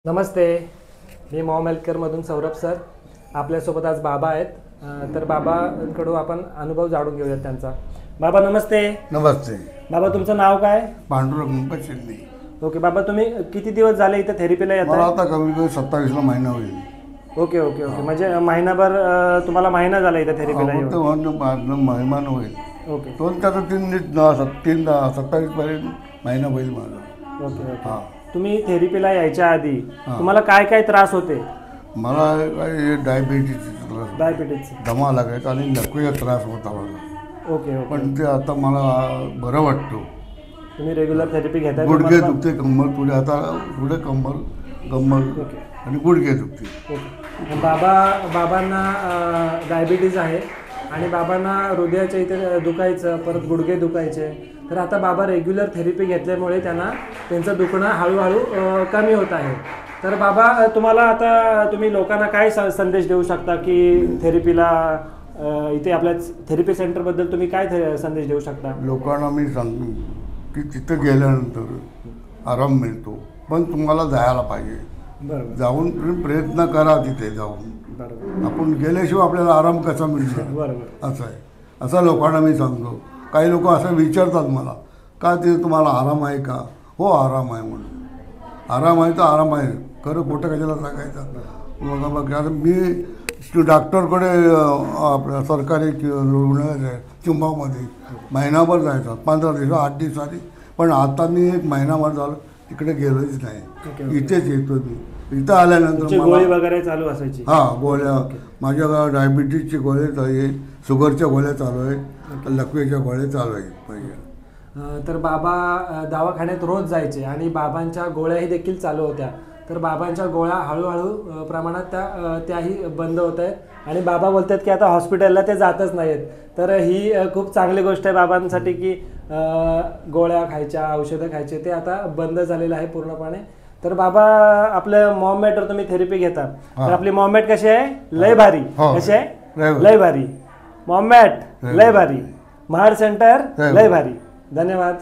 नमस्ते, मी Maugham हेल्थकेअरमधून Saurabh sir. आपल्यासोबत आज बाबा आहेत. तर बाबांकडून आपण अनुभव जाणून घेऊयात त्यांचा. बाबा नमस्ते. नमस्ते. बाबा तुमचं नाव काय? पांडुरंग शिंदे. ओके बाबा, तुम्ही किती दिवस झाले इथे थेरपीला येत? मला आता कमी कमी 27ला महिना होईल. ओके ओके ओके, म्हणजे महिनाभर तुम्हाला महिना झाला इथे थेरपीला येऊन? महिमान होईल. ओके दोन त्याचा 27 पर्यंत महिना होईल माझा. Okay okay. तुम्ही थेरपीला यायच्या आधी तुम्हाला काय काय त्रास होते? मला काही डायबिटीसचा त्रास, डायबिटीज, दमा लागायचा आणि लकवेचा त्रास होता मला. Okay okay. पण ते आता मला बरं वाटतं. तुम्ही रेग्युलर थेरपी घेताय? गुडघे दुखते, कंबर पुढे, आता पुढे कंबर ओके आणि गुडघे दुखते. ओके. बाबांना डायबिटीज आहे आणि बाबांना हृदयाच्या इथे दुखायचं, परत गुडघे दुखायचे. तर आता बाबा रेग्युलर थेरपी घेतल्यामुळे त्यांचं दुखणं हळूहळू कमी होत आहे. तर बाबा तुम्हाला आता तुम्ही लोकांना काय संदेश देऊ शकता की थेरपीला इथे आपल्या थेरपी सेंटरबद्दल तुम्ही काय संदेश देऊ शकता? लोकांना मी सांगतो की तिथं गेल्यानंतर आराम मिळतो, पण तुम्हाला जायला पाहिजे. बरोबर. जाऊन प्रयत्न करा तिथे जाऊन. बरोबर. आपण गेल्याशिवाय आपल्याला आराम कसा मिळतो? बरोबर. असं आहे. असं लोकांना मी सांगतो. काही लोक असं विचारतात मला, का ते तुम्हाला आराम आहे का? हो आराम आहे म्हणून. आराम आहे तर आराम आहे, खरं खोटं कशाला सांगायचं? मग आता मी डॉक्टरकडे आपल्या सरकारी रुग्णालय आहे चिंबावमध्ये महिनाभर जायचा, 15 दिवस 8 दिवसांनी. पण आता मी एक महिनाभर झालं तिकडे गेलोच नाही. इथेच येतो मी. इथं आल्यानंतर गोळी वगैरे चालू असायची? हां, गोळ्या. माझ्या डायबिटीजची गोळ्या आहे, शुगरच्या गोळ्या चालू आहेत, लकवेच्या गोळ्या चालू आहेत पाहिजे. तर बाबा दवाखान्यात रोज जायचे आणि बाबांच्या गोळ्याही देखील चालू होत्या. तर बाबांच्या गोळ्या हळूहळू प्रमाणात त्याही बंद होत आहेत आणि बाबा बोलतात की आता हॉस्पिटलला ते जातच नाहीत. तर ही खूप चांगली गोष्ट आहे बाबांसाठी की गोळ्या खायच्या, औषधं खायचे ते आता बंद झालेलं आहे पूर्णपणे. तर बाबा आपलं मॉममेटवर तुम्ही थेरपी घेता, तर आपली मॉममेट कशी आहे? लय भारी. कशी आहे? लय भारी. मॉममेट लय भारी. महाड सेंटर लय भारी. धन्यवाद.